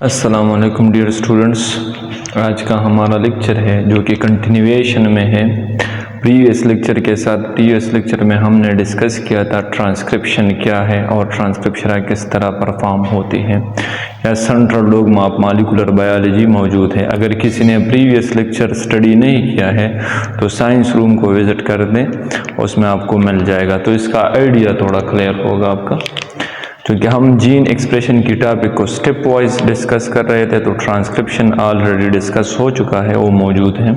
अस्सलाम वालेकुम dear students. आज का हमारा लेक्चर है जो कि कंटिन्यूएशन में है प्रीवियस लेक्चर के साथ। प्रीवियस लेक्चर में हमने डिस्कस किया था ट्रांसक्रिप्शन क्या है और ट्रांसक्रिप्शन किस तरह परफॉर्म होती है। या central dogma of molecular biology मौजूद है। अगर किसी ने प्रीवियस लेक्चर स्टडी नहीं किया है तो साइंस रूम को विज़िट कर दें, उसमें आपको मिल जाएगा, तो इसका आइडिया थोड़ा क्लियर होगा आपका। क्योंकि हम जीन एक्सप्रेशन की टॉपिक को स्टेप वाइज डिस्कस कर रहे थे, तो ट्रांसक्रिप्शन ऑलरेडी डिस्कस हो चुका है, वो मौजूद है।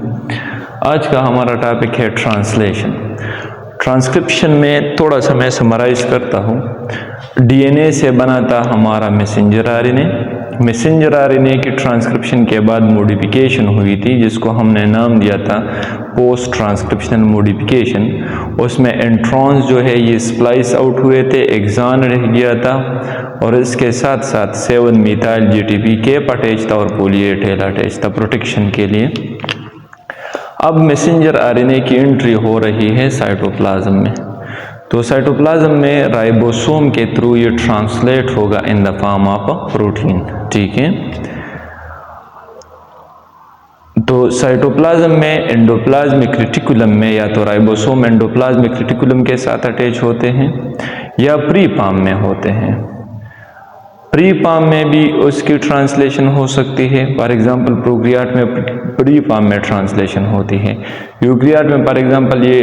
आज का हमारा टॉपिक है ट्रांसलेशन। ट्रांसक्रिप्शन में थोड़ा सा मैं समराइज करता हूँ। डीएनए से बना था हमारा मैसेंजर आरएनए। मैसेंजर आरएनए की ट्रांसक्रिप्शन के बाद मॉडिफिकेशन हुई थी, जिसको हमने नाम दिया था पोस्ट ट्रांसक्रिप्शनल मॉडिफिकेशन। उसमें इंट्रॉन्स जो है ये स्प्लाइस आउट हुए थे, एक्सॉन रह गया था, और इसके साथ साथ 7 मिथाइल जीटीपी केप अटैच था और पॉली ए टेल अटैच था प्रोटेक्शन के लिए। अब मैसेंजर आरएनए की एंट्री हो रही है साइटोप्लाज्म में। तो साइटोप्लाज्म में राइबोसोम के थ्रू ये ट्रांसलेट होगा इन the form of a protein. ठीक है, तो साइटोप्लाज्म में एंडोप्लाज्मिक रेटिकुलम में या तो राइबोसोम एंडोप्लाज्मिक रेटिकुलम के साथ अटैच होते हैं या प्री पाम में होते हैं। प्री पाम में भी उसकी ट्रांसलेशन हो सकती है। फॉर एग्जांपल प्रोकैरियोट में प्री पाम में ट्रांसलेशन होती है। यूकैरियोट में फॉर एग्जांपल ये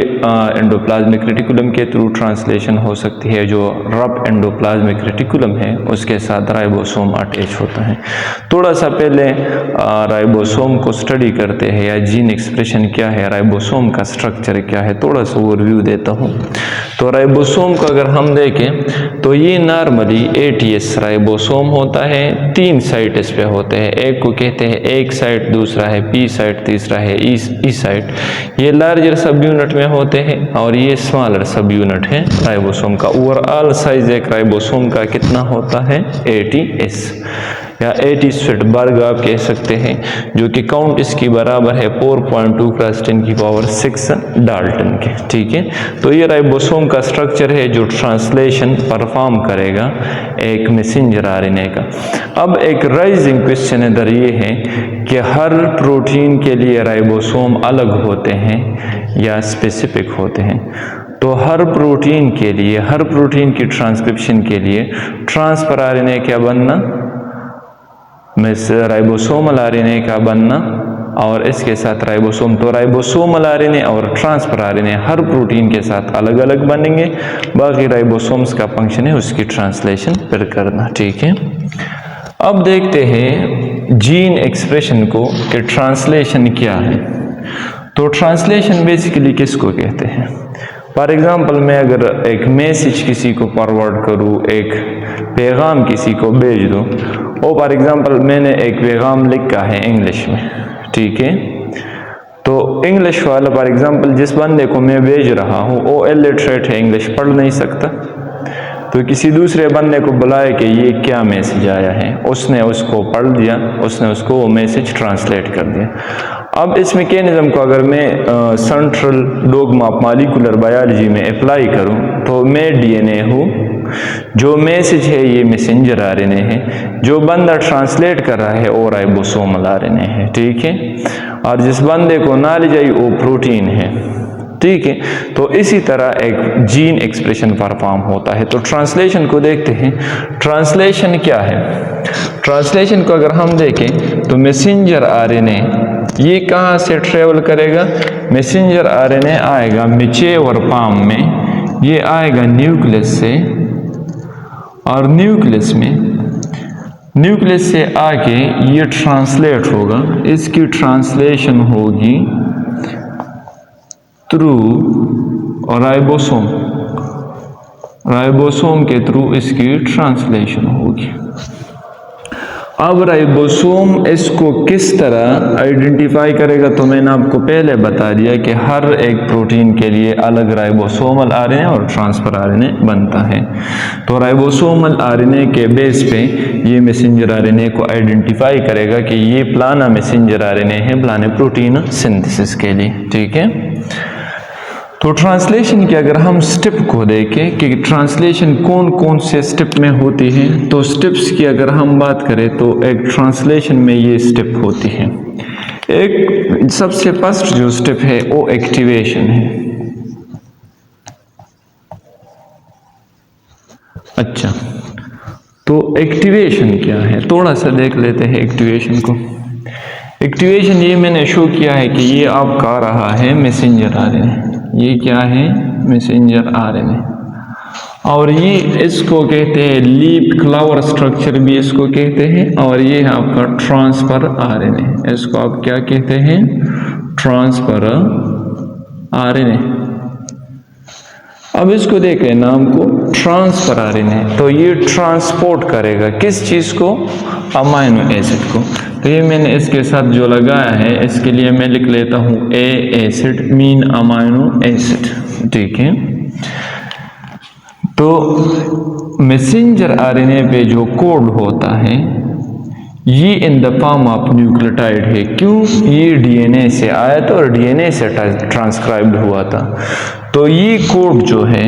एंडोप्लाज्मिक रेटिकुलम के थ्रू ट्रांसलेशन हो सकती है। जो रफ एंडोप्लाज्मिक रेटिकुलम है उसके साथ राइबोसोम अटैच होता है। थोड़ा सा पहले राइबोसोम को स्टडी करते हैं, या जीन एक्सप्रेशन क्या है, राइबोसोम का स्ट्रक्चर क्या है, थोड़ा सा ओवरव्यू देता हूँ। तो राइबोसोम को अगर हम देखें तो ये नॉर्मली एटीएस राइबोसोम होता है। 3 साइट इस पे होते हैं। एक को कहते हैं एक साइट, दूसरा है पी साइट, तीसरा है ई साइट। ये लार्जर सब यूनिट में होते हैं और ये स्मॉलर सब यूनिट है राइबोसोम का। ओवरऑल साइज एक राइबोसोम का कितना होता है 80S या 80 स्विटबर्ग आप कह सकते हैं, जो कि काउंट इसकी बराबर है 4.2 × 10⁶ डाल्टन के। ठीक है, तो ये राइबोसोम का स्ट्रक्चर है जो ट्रांसलेशन परफॉर्म करेगा एक मैसेंजर आरएनए का। अब एक राइजिंग क्वेश्चन इधर ये है कि हर प्रोटीन के लिए राइबोसोम अलग होते हैं या स्पेसिफिक होते हैं। तो हर प्रोटीन के लिए, हर प्रोटीन की ट्रांसक्रिप्शन के लिए ट्रांसफर आरएनए क्या बनना, राइबोसोमल आरएनए का बनना, और इसके साथ राइबोसोम। तो राइबोसोमल आरएनए और ट्रांसफर आरएनए हर प्रोटीन के साथ अलग अलग बनेंगे। बाकी राइबोसोम्स का फंक्शन है उसकी ट्रांसलेशन फिर करना। ठीक है, अब देखते हैं जीन एक्सप्रेशन को कि ट्रांसलेशन क्या है। तो ट्रांसलेशन बेसिकली किसको कहते हैं। फॉर एग्जांपल मैं अगर एक मैसेज किसी को फॉरवर्ड करूँ, एक पैगाम किसी को भेज दूँ, और फॉर एग्जांपल मैंने एक पैगाम लिखा है इंग्लिश में। ठीक है, तो इंग्लिश वाला फॉर एग्जांपल जिस बंदे को मैं भेज रहा हूँ वो इलिटरेट है, इंग्लिश पढ़ नहीं सकता, तो किसी दूसरे बंदे को बुलाए कि ये क्या मैसेज आया है, उसने उसको पढ़ दिया, उसने उसको वो मैसेज ट्रांसलेट कर दिया। अब इस मैकेनिज्म को अगर मैं central dogma of molecular biology में अप्लाई करूं, तो मैं डीएनए हूँ, जो मैसेज है ये मैसेंजर आरएनए है, जो बंदा ट्रांसलेट कर रहा है वो राइबोसोमल आरएनए है। ठीक है, और जिस बंदे को नॉलेज आई वो प्रोटीन है। ठीक है, तो इसी तरह एक जीन एक्सप्रेशन परफॉर्म होता है। तो ट्रांसलेशन को देखते हैं। ट्रांसलेशन क्या है। ट्रांसलेशन को अगर हम देखें तो मैसेंजर आरएनए ये कहाँ से ट्रेवल करेगा। मैसेंजर आरएनए आएगा मैच्योर फॉर्म में, ये आएगा न्यूक्लियस से, और न्यूक्लियस से आके ये ट्रांसलेट होगा। इसकी ट्रांसलेशन होगी थ्रू राइबोसोम, राइबोसोम के थ्रू इसकी ट्रांसलेशन होगी। अब राइबोसोम इसको किस तरह आइडेंटिफाई करेगा, तो मैंने आपको पहले बता दिया कि हर एक प्रोटीन के लिए अलग राइबोसोमल आरएनए और ट्रांसफर आरएनए बनता है। तो राइबोसोमल आरएनए के बेस पे ये मैसेंजर आरएनए को आइडेंटिफाई करेगा कि ये प्लाना मैसेंजर आरएनए है, प्लाने प्रोटीन सिंथेसिस के लिए। ठीक है, तो ट्रांसलेशन के अगर हम स्टेप को देखें कि ट्रांसलेशन कौन कौन से स्टेप में होती है, तो स्टेप्स की अगर हम बात करें तो एक ट्रांसलेशन में ये स्टेप होती है। एक सबसे फर्स्ट जो स्टेप है वो एक्टिवेशन है। अच्छा, तो एक्टिवेशन क्या है, थोड़ा सा देख लेते हैं एक्टिवेशन को। एक्टिवेशन ये मैंने शो किया है कि ये आपका आ रहा है मैसेंजर आरएनए। ये क्या है, मैसेंजर आरएनए। और ये इसको कहते हैं लीफ क्लावर स्ट्रक्चर भी इसको कहते हैं। और ये है आपका ट्रांसफर आरएनए, इसको आप क्या कहते हैं, ट्रांसफर आरएनए। अब इसको देखें नाम को, ट्रांसफर आरएनए। तो ये ट्रांसपोर्ट करेगा किस चीज को, अमाइनो एसिड को। तो ये मैंने इसके साथ जो लगाया है इसके लिए मैं लिख लेता हूं ए एसिड मीन अमाइनो एसिड, ठीक है। तो मैसेंजर आरएनए पे जो कोड होता है ये इन द फॉर्म ऑफ न्यूक्लियोटाइड है। क्यों, ये डीएनए से आया था और डीएनए से ट्रांसक्राइब्ड हुआ था। तो ये कोड जो है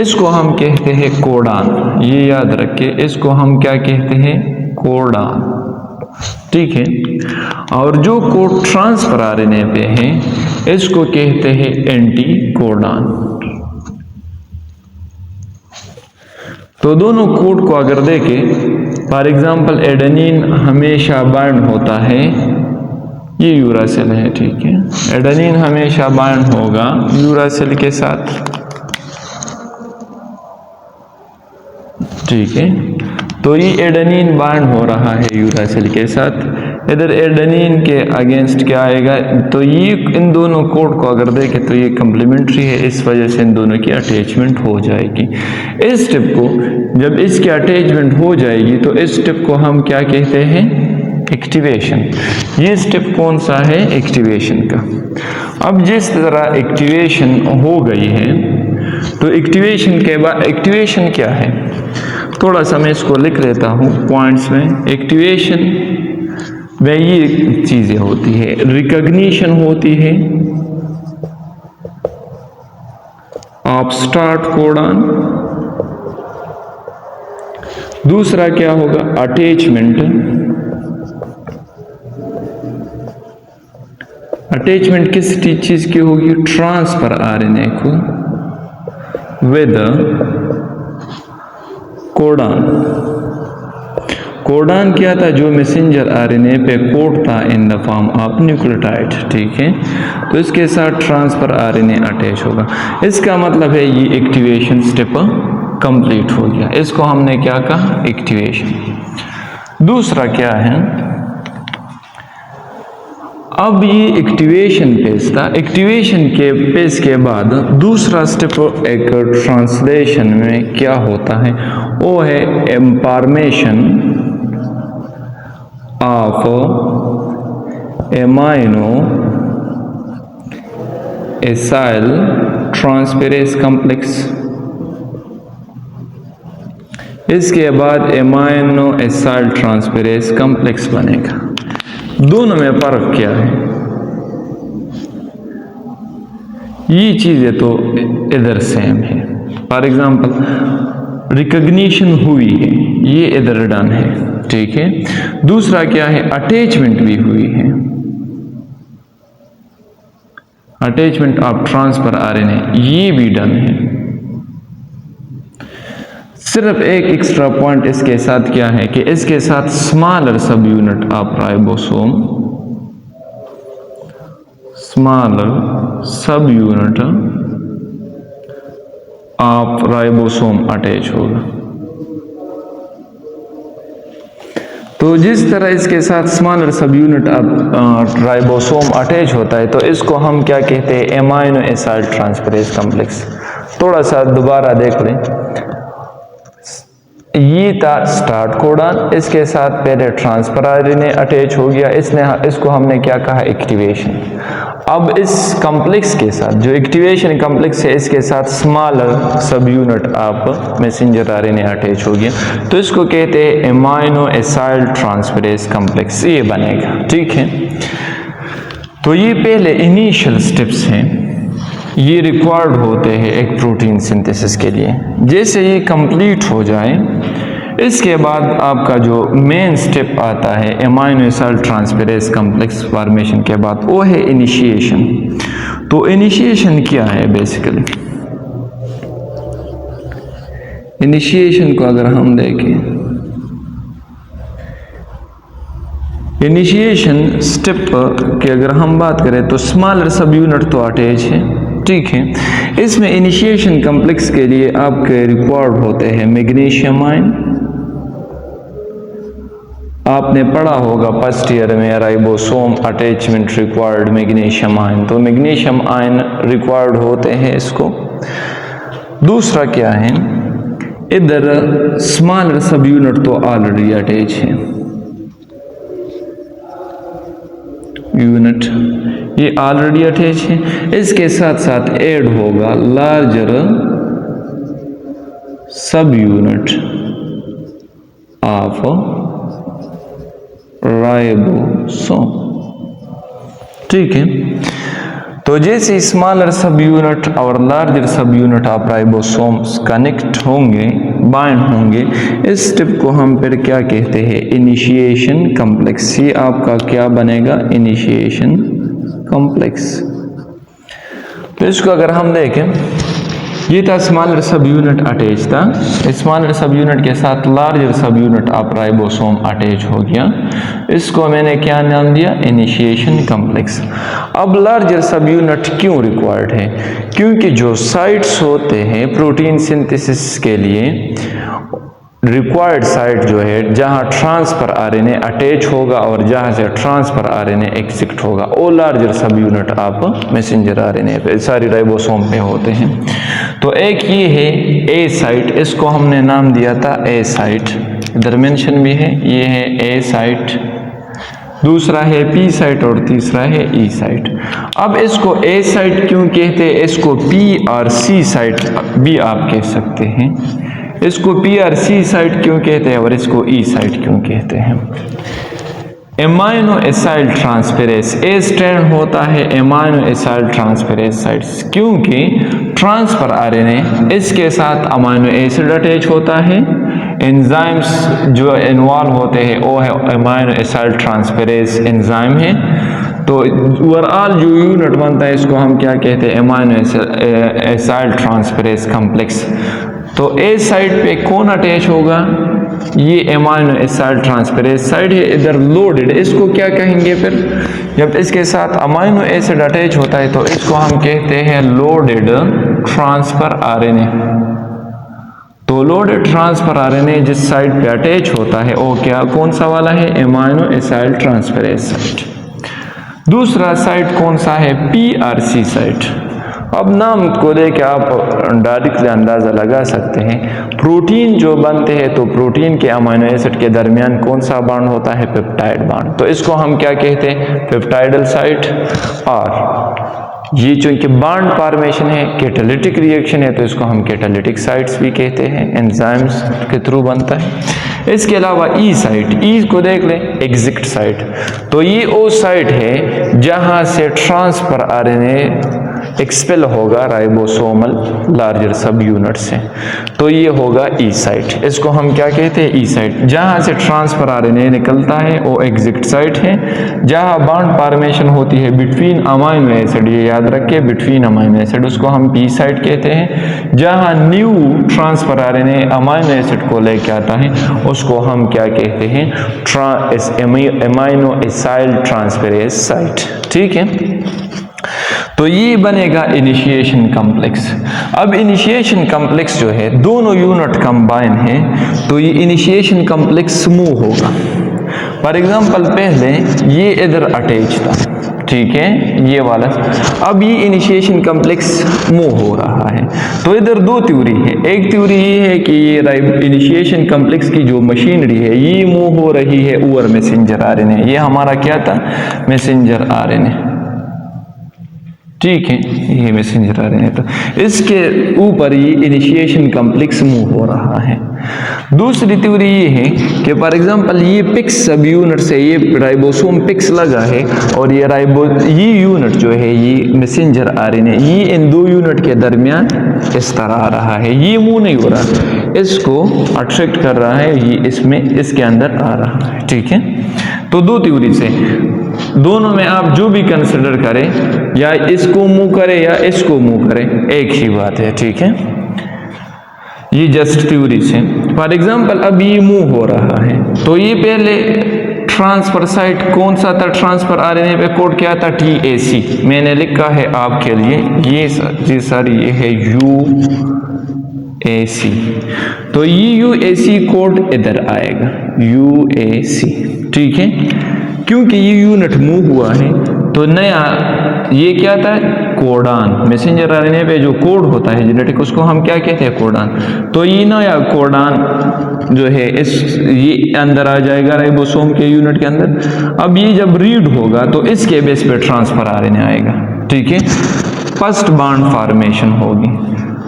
इसको हम कहते हैं कोडान। ये याद रखिए, इसको हम क्या कहते हैं, कोडान, ठीक है। और जो कोड ट्रांसफर आरएनए पे है इसको कहते हैं एंटी कोडान। तो दोनों कोड को अगर देखें, फॉर एग्जांपल एडेनिन हमेशा बाइंड होता है, ये यूरासिल है, ठीक है। एडेनिन हमेशा बाइंड होगा यूरासिल के साथ, ठीक है। तो ये एडेनिन बाइंड हो रहा है यूरासिल के साथ। इधर एडेनिन के अगेंस्ट क्या आएगा, तो ये इन दोनों कोड को अगर देखें तो ये कम्प्लीमेंट्री है, इस वजह से इन दोनों की अटैचमेंट हो जाएगी। इस स्टेप को जब इसकी अटैचमेंट हो जाएगी तो इस स्टेप को हम क्या कहते हैं, एक्टिवेशन। ये स्टेप कौन सा है, एक्टिवेशन का। अब जिस तरह एक्टिवेशन हो गई है तो एक्टिवेशन के बाद, एक्टिवेशन क्या है, थोड़ा सा मैं इसको लिख लेता हूँ पॉइंट्स में। एक्टिवेशन में ये चीजें होती है, रिकॉग्निशन होती है ऑफ स्टार्ट कोडान। दूसरा क्या होगा, अटैचमेंट। अटैचमेंट किस चीज की होगी, ट्रांसफर आरएनए को विद कोडान। कोडान क्या था, जो मैसेंजर आरएनए पे कोड था इन द फॉर्म ऑफ न्यूक्लियोटाइड, ठीक है। तो इसके साथ ट्रांसफर आरएनए अटैच होगा। इसका मतलब है ये एक्टिवेशन स्टेप कंप्लीट हो गया। इसको हमने क्या कहा, एक्टिवेशन। दूसरा क्या है, अब ये एक्टिवेशन पेज था। एक्टिवेशन के पेज के बाद दूसरा स्टेप एक ट्रांसलेशन में क्या होता है, वो है एम्पार्मेशन of amino acyl transferase complex. इसके बाद एमाइनो एसाइल ट्रांसफेरेज कॉम्प्लेक्स बनेगा। दोनों में फर्क क्या है, ये चीजें तो इधर सेम है। फॉर एग्जांपल रिकॉग्निशन हुई है, ये इधर डन है, ठीक है। दूसरा क्या है, अटैचमेंट भी हुई है, अटैचमेंट ऑफ ट्रांसफर आरएनए, ये भी डन है। सिर्फ एक एक्स्ट्रा पॉइंट इसके साथ क्या है कि इसके साथ स्मॉलर सब यूनिट ऑफ राइबोसोम, स्मॉलर सब यूनिट ऑफ राइबोसोम अटैच होगा। तो जिस तरह इसके साथ स्मॉलर सब यूनिट ऑफ राइबोसोम अटैच होता है तो इसको हम क्या कहते हैं, एमाइनो एसाइल ट्रांसफेरेज कॉम्प्लेक्स। थोड़ा सा दोबारा देख लें, ये था स्टार्ट कोडान, इसके साथ पहले ट्रांसफर आरएनए अटैच हो गया, इसको हमने क्या कहा, एक्टिवेशन। अब इस कॉम्प्लेक्स के साथ, जो एक्टिवेशन कॉम्प्लेक्स है, इसके साथ स्मॉलर सब unit of messenger RNA attach हो गया, तो इसको कहते हैं एमाइनो एसाइल ट्रांसफेरेज कॉम्प्लेक्स, ये बनेगा, ठीक है। तो ये पहले इनिशियल स्टेप्स हैं। ये रिक्वायर्ड होते हैं एक प्रोटीन सिंथेसिस के लिए। जैसे ये कंप्लीट हो जाए, इसके बाद आपका जो मेन स्टेप आता है amino acid transferase complex formation के बाद, वो है इनिशिएशन। तो इनिशिएशन क्या है बेसिकली? इनिशिएशन को अगर हम देखें, इनिशिएशन स्टेप की अगर हम बात करें तो स्मॉलर सब यूनिट तो अटैच है, ठीक है। इसमें इनिशिएशन कॉम्प्लेक्स के लिए आपके रिक्वायर्ड होते हैं मैग्नीशियम आयन। आपने पढ़ा होगा फर्स्ट ईयर में ribosome attachment required magnesium ion, तो मैग्नीशियम आयन रिक्वायर्ड होते हैं इसको। दूसरा क्या है, इधर स्मॉलर सब यूनिट तो ऑलरेडी अटैच है, यूनिट ये ऑलरेडी अटैच है। इसके साथ साथ ऐड होगा लार्जर सब यूनिट ऑफ राइबोसोम, ठीक है। तो जैसे स्मॉलर सब यूनिट और लार्जर सब यूनिट ऑफ राइबोसोम्स कनेक्ट होंगे, बाइंड होंगे, इस स्टेप को हम फिर क्या कहते हैं? Initiation complex. ये आपका क्या बनेगा? Initiation complex. तो इसको अगर हम देखें, ये था स्मॉलर सब यूनिट अटैच था, स्मॉलर सब यूनिट के साथ लार्जर सब यूनिट ऑफ राइबोसोम अटैच हो गया, इसको मैंने क्या नाम दिया? Initiation complex. अब लार्जर सब यूनिट क्यों रिक्वायर्ड है? क्योंकि जो साइट्स होते हैं प्रोटीन सिंथेसिस के लिए, रिक्वायर्ड साइट जो है जहां ट्रांसफर आरएनए अटैच होगा और जहां से ट्रांसफर आरएनए एक्सिक्ट होगा, वो लार्जर सब यूनिट आप मैसेंजर आरएनए पे सारी राइबोसोम पे होते हैं। तो एक ये है ए साइट, इसको हमने नाम दिया था ए साइट, इधर मेंशन भी है, ये है ए साइट। दूसरा है पी साइट और तीसरा है ई साइट। अब इसको ए साइट क्यों कहते हैं? इसको पी और सी साइट भी आप कह सकते हैं। इसको पी और सी साइट क्यों कहते हैं और इसको ई साइट क्यों कहते हैं? एमाइनो एसिड ट्रांसफेरेज, ए स्ट्रैंड होता है एमाइनो एसिड ट्रांसफेरेज साइट्स, क्योंकि ट्रांसफर आरएनए इसके साथ अमाइनो एसिड अटैच होता है। एंजाइम्स जो इन्वॉल्व होते हैं वो है अमाइनो एसिड ट्रांसफेरेज एंजाइम है। तो ओवरऑल जो यूनिट बनता है इसको हम क्या कहते हैं? Amino acid transferase complex. तो ए साइड पे कौन अटैच होगा? ये अमाइनो एसिड ट्रांसफेरेज साइड है, इधर लोडेड, इसको क्या कहेंगे फिर? जब इसके साथ अमाइनो एसिड अटैच होता है तो इसको हम कहते हैं लोडेड ट्रांसफर आरएनए। तो लोडेड ट्रांसफर आरएनए जिस साइड पे अटैच होता है वो क्या, कौन सा वाला है? Amino acid transferase site. दूसरा साइट कौन सा है? P R C site. अब नाम को देख के आप डायरेक्टली अंदाजा लगा सकते हैं, प्रोटीन जो बनते हैं तो प्रोटीन के अमीनो एसिड के दरमियान कौन सा बॉन्ड होता है? Peptide bond. तो इसको हम क्या कहते हैं? Peptidyl site. और ये चूंकि बॉन्ड फॉर्मेशन है, कैटालिटिक रिएक्शन है, तो इसको हम कैटालिटिक साइट्स भी कहते हैं, एंजाइम्स के थ्रू बनता है। इसके अलावा ई साइट, ई को देख लें, एग्जिट साइट। तो ये वो साइट है जहां से ट्रांसफर आरएनए एक्सपेल होगा राइबोसोमल लार्जर सब यूनिट से, तो ये होगा ई साइट। इसको हम क्या कहते हैं? ई साइट। जहां से ट्रांसफर आरएनए निकलता है वो एग्जिट साइट है। जहां बॉन्ड फॉर्मेशन होती है बिटवीन अमाइनो एसिड, ये याद रखिए, बिटवीन अमाइनो एसिड, उसको हम पी साइट कहते हैं। जहां new transfer RNA amino acid को लेके आता है उसको हम क्या कहते हैं? अमाइनो एसिड ट्रांसफेरेज साइट, ठीक है। तो ये बनेगा इनिशिएशन कॉम्प्लेक्स। अब इनिशिएशन कॉम्प्लेक्स जो है दोनों यूनिट कंबाइन है तो ये इनिशिएशन कॉम्प्लेक्स स्मूव होगा। फॉर एग्जांपल पहले ये इधर अटैच था, ठीक है, ये वाला। अब ये इनिशिएशन कॉम्प्लेक्स मूव हो रहा है। तो इधर दो थ्योरी है। एक थ्योरी ये है कि ये इनिशिएशन कॉम्प्लेक्स की जो मशीनरी है ये मूव हो रही है ओवर मैसेंजर आरएनए। ये हमारा क्या था? मैसेंजर आरएनए, ठीक है, ये मैसेंजर आरएनए। तो इसके ऊपर ये इनिशिएशन कॉम्प्लेक्स मूव हो रहा है। दूसरी थ्योरी ये है कि फॉर एग्जांपल ये पिक्स सब यूनिट से ये राइबोसोम पिक्स लगा है और ये यूनिट जो है ये मैसेंजर आरएनए ये इन दो यूनिट के दरमियान इस तरह आ रहा है, ये मूव नहीं हो रहा, इसको अट्रैक्ट कर रहा है, ये इसमें इसके अंदर आ रहा है। ठीक है, तो दो थ्योरी से दोनों में आप जो भी कंसिडर करें, या इसको मूव करें या इसको मूव करें, एक ही बात है। ठीक है, ये जस्ट थ्योरी से। फॉर एग्जांपल अब ये मूव हो रहा है तो ये पहले ट्रांसफर साइट कौन सा था, ट्रांसफर आरएनए पे कोड क्या था, TAC। मैंने लिखा है आपके लिए ये सारी ये है UAC। तो ये UAC कोड इधर आएगा, UAC। ठीक है, क्योंकि ये यूनिट मूव हुआ है तो नया ये क्या था, कोडान। मैसेंजर आरएनए पे जो कोड होता है जेनेटिक, उसको हम क्या कहते हैं, कोडान। तो ये नया कोडान जो है ये अंदर आ जाएगा राइबोसोम के यूनिट के अंदर। अब ये जब रीड होगा तो इसके बेस पे ट्रांसफर आरएनए आएगा। ठीक है, फर्स्ट बॉन्ड फॉर्मेशन होगी।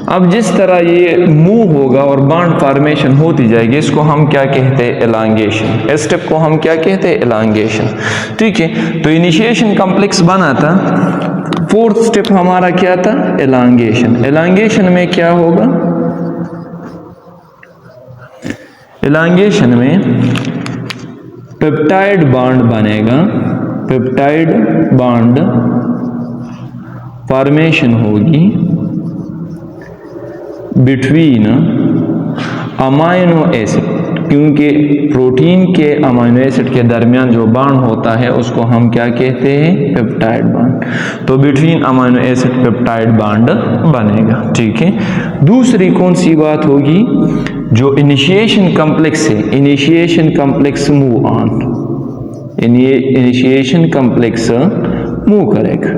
अब जिस तरह ये मूव होगा और बॉन्ड फॉर्मेशन होती जाएगी, इसको हम क्या कहते हैं, एलांगेशन। इस स्टेप को हम क्या कहते हैं, एलांगेशन। ठीक है, तो इनिशिएशन कॉम्प्लेक्स बना था, फोर्थ स्टेप हमारा क्या था, एलांगेशन। एलांगेशन में क्या होगा, एलांगेशन में पेप्टाइड बॉन्ड बनेगा, पेप्टाइड बॉन्ड फॉर्मेशन होगी बिटवीन अमाइनो एसिड, क्योंकि प्रोटीन के अमाइनो एसिड के दरमियान जो बॉन्ड होता है उसको हम क्या कहते हैं, पेप्टाइड बॉन्ड। तो between amino acid peptide bond बनेगा। ठीक है, दूसरी कौन सी बात होगी, जो इनिशिएशन कॉम्प्लेक्स है, initiation complex move on, initiation complex move करेगा।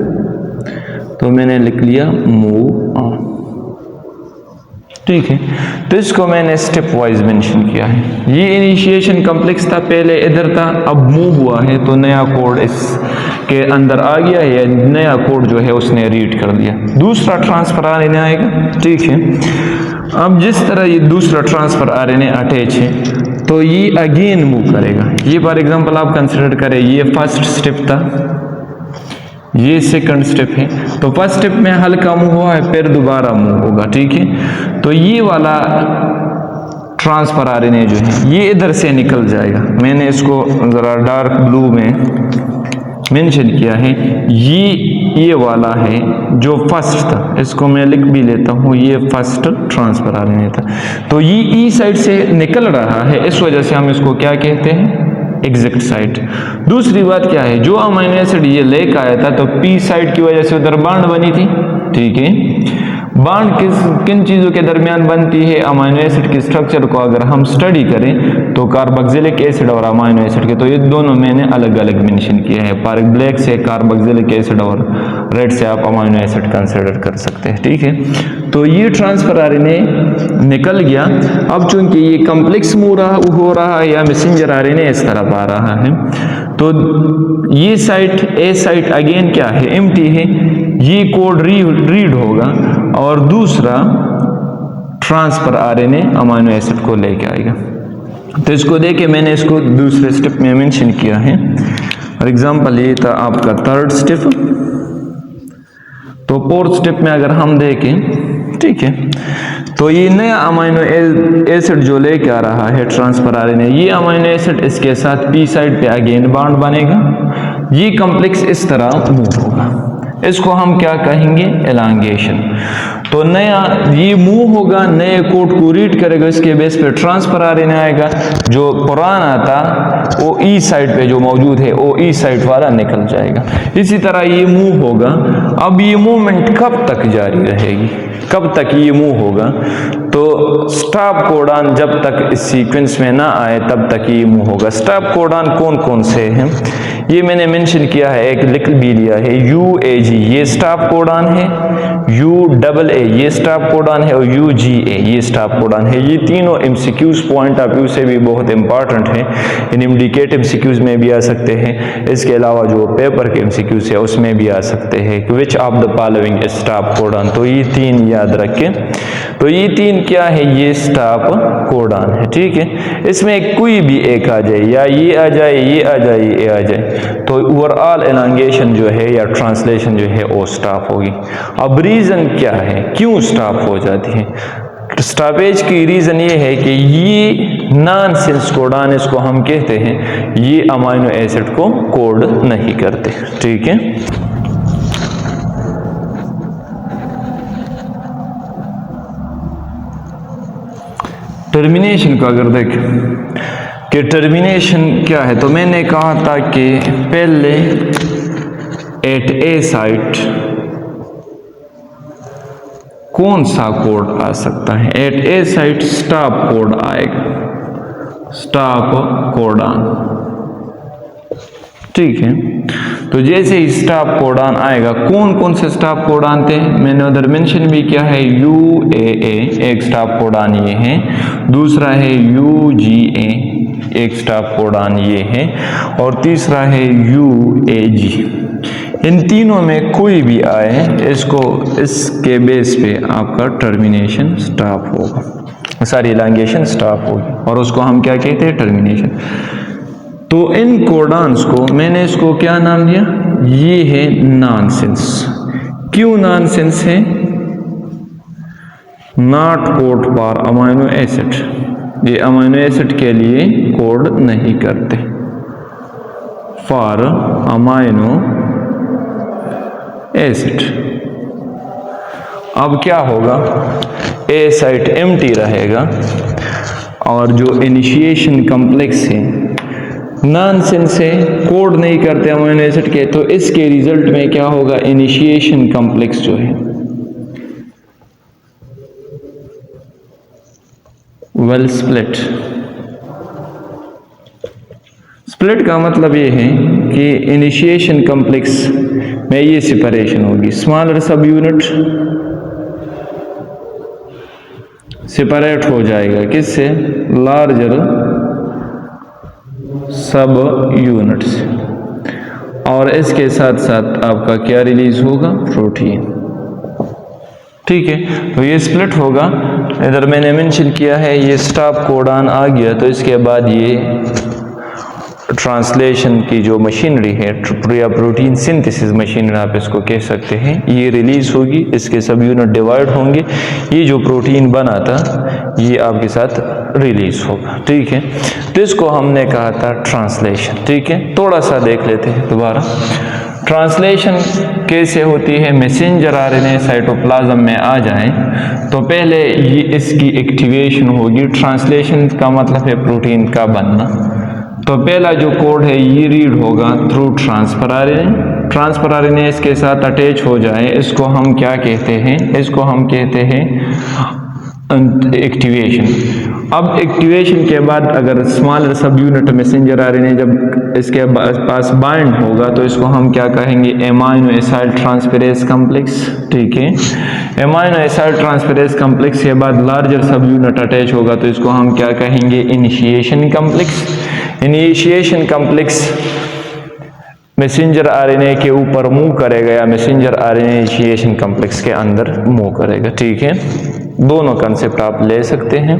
तो मैंने लिख लिया मूव ऑन। ठीक है, तो इसको मैंने स्टेप वाइज मेंशन किया है। ये इनिशिएशन कॉम्प्लेक्स था, पहले इधर था, अब मूव हुआ है तो नया कोड इसके अंदर आ गया है, नया कोड जो है उसने रीड कर दिया, दूसरा ट्रांसफर आरएनए आएगा। ठीक है, अब जिस तरह ये दूसरा ट्रांसफर आरएनए अटैच है तो ये अगेन मूव करेगा। ये फॉर एग्जांपल आप कंसिडर करें, ये फर्स्ट स्टेप था, ये सेकंड स्टेप है। तो फर्स्ट स्टेप में हल्का मूव हुआ है, फिर दोबारा मूव होगा। ठीक है, तो ये वाला ट्रांसफर आरएनए जो है ये इधर से निकल जाएगा। मैंने इसको जरा डार्क ब्लू में मेंशन किया है, ये वाला है जो फर्स्ट था, इसको मैं लिख भी लेता हूँ, ये फर्स्ट ट्रांसफर आरएनए था। तो ये ई साइड से निकल रहा है, इस वजह से हम इसको क्या कहते हैं, एग्जैक्ट साइट। दूसरी बात क्या है, जो अमीनो एसिड ये लेकर आया था तो पी साइट की वजह से उधर बॉन्ड बनी थी। ठीक है, बॉन्ड किन चीज़ों के दरमियान बनती है, अमीनो एसिड के स्ट्रक्चर को अगर हम स्टडी करें तो कार्बोक्सिलिक एसिड और अमीनो एसिड के, तो ये दोनों मैंने अलग अलग मेंशन किया है। पर ब्लैक से कार्बोक्सिलिक एसिड और रेड से आप अमीनो एसिड कंसिडर कर सकते हैं। ठीक है, तो ये ट्रांसफर आरएनए निकल गया। अब चूंकि ये कॉम्प्लेक्स मूव हो रहा है या मैसेंजर आरएनए इस तरफ आ रहा है, तो ये साइट ए साइट अगेन क्या है, एम्प्टी है, ये कोड रीड होगा और दूसरा ट्रांसफर आरएनए अमीनो एसिड को लेके आएगा। तो इसको देके मैंने इसको दूसरे स्टेप में मेंशन किया है। फॉर एग्जांपल ये था आपका थर्ड स्टेप। तो फोर्थ स्टेप में अगर हम देखें, ठीक है, तो ये नया अमीनो एसिड जो लेके आ रहा है ट्रांसफर आरएनए, ये अमीनो एसिड इसके साथ पी साइड पे अगेन बॉन्ड बनेगा, ये कॉम्प्लेक्स इस तरह मूव होगा, इसको हम क्या कहेंगे, एलांगेशन। तो नया ये मूव होगा, नए कोड को रीड करेगा, इसके बेस पे ट्रांसफर आरएनए आएगा, जो पुराना था वो ई साइड पे जो मौजूद है वो ई साइड वाला निकल जाएगा। इसी तरह ये मूव होगा। अब ये मूवमेंट कब तक जारी रहेगी, कब तक ये मूव होगा, तो स्टॉप कोडान जब तक इस सीक्वेंस में ना आए तब तक ये मूव होगा। स्टॉप कोडान कौन कौन से हैं, ये मैंने मेंशन किया है, एक लिख भी लिया है, UAG ये स्टॉप कोडान है, U UAA ये स्टॉप कोडॉन है और UGA ये स्टॉप कोडॉन है। ये तीनों MCQs पॉइंट ऑफ व्यू से भी बहुत इंपॉर्टेंट है। इन इंडिकेट MCQs में भी आ सकते हैं, इसके अलावा जो पेपर के MCQs है उसमें भी आ सकते हैं। Which of the following stop codon, तो ये तीन याद रखें। तो ये तीन क्या है, ये स्टॉप कोडॉन है, ठीक है। इसमें कोई भी एक आ जाए, या ये आ जाए, ये आ जाए, ये आ जाए, तो ओवरऑल एलांगेशन जो है या ट्रांसलेशन जो है वो स्टॉप होगी। अब रीजन क्या है, क्यों स्टॉप हो जाती है? स्टॉपेज की रीजन ये है कि ये नॉनसेंस कोडॉन इसको हम कहते हैं, ये अमाइनो एसिड को कोड नहीं करते, ठीक है। टर्मिनेशन को अगर देखें कि टर्मिनेशन क्या है, तो मैंने कहा था कि पहले एट ए साइट कौन सा कोड आ सकता है? एट ए साइट स्टॉप कोड आएगा, स्टॉप कोडॉन, ठीक है। तो जैसे ही स्टॉप कोडॉन आएगा, कौन कौन से स्टॉप कोडॉन थे मैंने उधर मेंशन भी किया है। UAA एक स्टॉप कोडॉन ये है, दूसरा है UGA एक स्टॉप कोडॉन ये है, और तीसरा है UAG। इन तीनों में कोई भी आए, इसको इसके बेस पे आपका टर्मिनेशन स्टॉप होगा, सारी एलांगेशन स्टॉप होगी, और उसको हम क्या कहते हैं, टर्मिनेशन। तो इन कोडॉन्स को मैंने इसको क्या नाम दिया, ये है नॉनसेंस। क्यों नॉनसेंस है? Not code for amino acid, ये अमाइनो एसिड के लिए कोड नहीं करते, फॉर अमाइनो एसिड। अब क्या होगा, ए साइट एम्प्टी रहेगा, और जो इनिशिएशन कॉम्प्लेक्स है नॉनसेंस से कोड नहीं करते अमीनो एसिड के, तो इसके रिजल्ट में क्या होगा, इनिशिएशन कॉम्प्लेक्स जो है वेल स्प्लिट। स्प्लिट का मतलब ये है कि इनिशिएशन कॉम्प्लेक्स में ये सेपरेशन होगी, स्मॉलर सब यूनिट सेपरेट हो जाएगा किससे, लार्जर सब यूनिट से, और इसके साथ साथ आपका क्या रिलीज होगा, प्रोटीन, ठीक है। तो ये स्प्लिट होगा, इधर मैंने मेंशन किया है ये स्टॉप कोडॉन आ गया, तो इसके बाद ये ट्रांसलेशन की जो मशीनरी है या प्रोटीन सिंथेसिस मशीनरी आप इसको कह सकते हैं, ये रिलीज होगी, इसके सब यूनिट डिवाइड होंगे, ये जो प्रोटीन बना था ये आपके साथ रिलीज होगा, ठीक है। तो इसको हमने कहा था ट्रांसलेशन, ठीक है। थोड़ा सा देख लेते हैं दोबारा, ट्रांसलेशन कैसे होती है। मैसेंजर आरएनए साइटोप्लाज्म में आ जाए तो पहले ये इसकी एक्टिवेशन होगी। ट्रांसलेशन का मतलब है प्रोटीन का बनना। तो पहला जो कोड है ये रीड होगा through transfer RNA. Transfer RNA इसके साथ अटैच हो जाए, इसको हम क्या कहते हैं, इसको हम कहते हैं एक्टिवेशन। अब एक्टिवेशन के बाद अगर स्मॉलर सब यूनिट मैसेंजर आरएनए जब इसके पास बाइंड होगा तो इसको हम क्या कहेंगे, एमाइनो एसिड ट्रांसफेरेज कॉम्प्लेक्स, ठीक है। एमाइनो एसिड ट्रांसफेरेज कॉम्प्लेक्स के बाद लार्जर सब यूनिट अटैच होगा तो इसको हम क्या कहेंगे, initiation complex. Initiation complex messenger RNA के ऊपर मूव करेगा या मैसेंजर आरएनए इनिशिएशन कॉम्प्लेक्स के अंदर मूव करेगा, ठीक है। दोनों कंसेप्ट आप ले सकते हैं।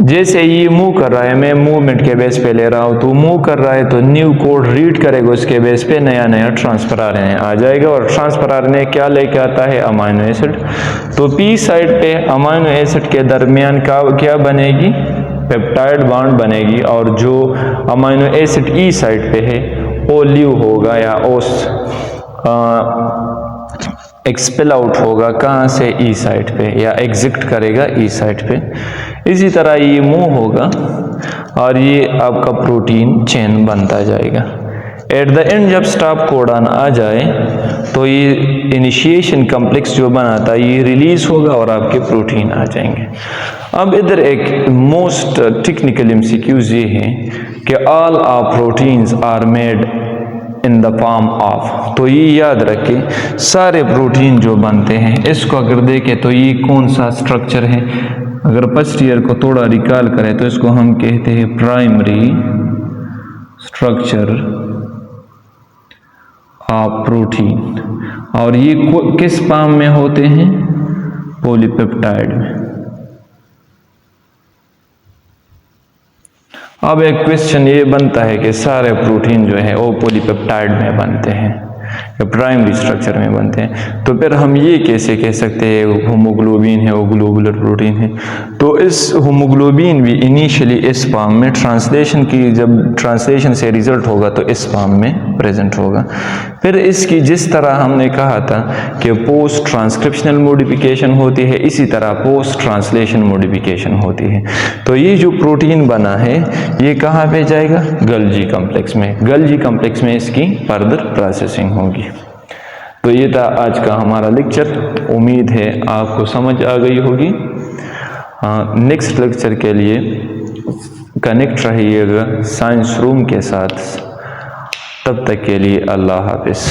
जैसे ये मूव कर रहा है, मैं मूवमेंट के बेस पे ले रहा हूँ, तो मूव कर रहा है तो न्यू कोड रीड करेगा, उसके बेस पे नया नया ट्रांसफर आरएनए आ जाएगा, और ट्रांसफर आरएनए क्या लेके आता है, अमाइनो एसिड। तो पी साइड पे अमाइनो एसिड के दरमियान का क्या बनेगी, पेप्टाइड बॉन्ड बनेगी, और जो अमाइनो एसिड ई साइड पे है वो लीव होगा या ओस एक्सपेल आउट होगा, कहाँ से, ई साइड पे, या एग्जिट करेगा ई साइड पे। इसी तरह ये मूव होगा और ये आपका प्रोटीन चेन बनता जाएगा। एट द एंड जब स्टॉप कोडॉन आ जाए तो ये इनिशिएशन कॉम्प्लेक्स जो बना था ये रिलीज होगा और आपके प्रोटीन आ जाएंगे। अब इधर एक मोस्ट टेक्निकल एमसीक्यूज ये है कि all our proteins are made in the form of. तो ये याद रखें, सारे प्रोटीन जो बनते हैं, इसको अगर देखें तो ये कौन सा स्ट्रक्चर है, अगर फर्स्ट ईयर को थोड़ा रिकॉल करें तो इसको हम कहते हैं प्राइमरी स्ट्रक्चर ऑफ प्रोटीन। और ये किस फॉर्म में होते हैं, पॉलीपेप्टाइड में। अब एक क्वेश्चन ये बनता है कि सारे प्रोटीन जो है वो पॉलीपेप्टाइड में बनते हैं या प्राइमरी स्ट्रक्चर में बनते हैं, तो फिर हम ये कैसे कह सकते हैं होमोग्लोबिन है वो ग्लोबुलर प्रोटीन है। तो इस होमोग्लोबिन भी इनिशियली इस फॉर्म में, ट्रांसलेशन की जब ट्रांसलेशन से रिजल्ट होगा तो इस फॉर्म में प्रेजेंट होगा। फिर इसकी जिस तरह हमने कहा था कि पोस्ट ट्रांसक्रिप्शनल मॉडिफिकेशन होती है, इसी तरह पोस्ट ट्रांसलेशन मॉडिफिकेशन होती है। तो ये जो प्रोटीन बना है ये कहाँ पे जाएगा, गल्जी कॉम्प्लेक्स में। गल्जी कॉम्प्लेक्स में इसकी फर्दर प्रोसेसिंग होगी। तो ये था आज का हमारा लेक्चर, उम्मीद है आपको समझ आ गई होगी। नेक्स्ट लेक्चर के लिए कनेक्ट रहिएगा साइंस रूम के साथ। तब तक के लिए अल्लाह हाफिज़।